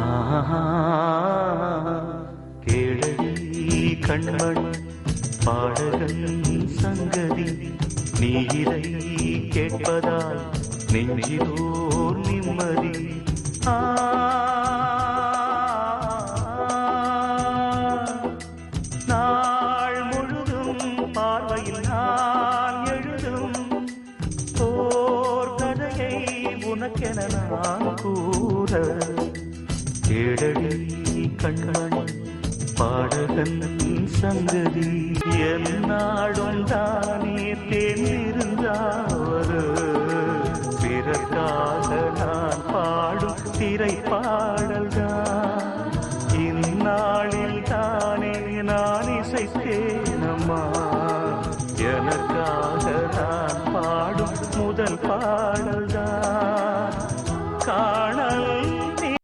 ஆஹா கேளடி கண்மண் பாடகன் சங்கதி நீ இதை கேட்பதால் நெஞ்சிலோர் நிம்மதி. நாள் முழுதும் பார்வையில் நான் எழுதும் ஓர் கதையை உனக்கென நான் கூற கேளடி கண்மண் பாடகன் சங்கதி. என்னாடும் தானே தேர்ந்திருந்தாவது பிறக்காக நான் பாடும் திரை பாடல்தான். இந்நாளில் தானே நான் இசைத்தேனம்மா எனக்காக நான் பாடும் முதல் பாடல்தான். காணல்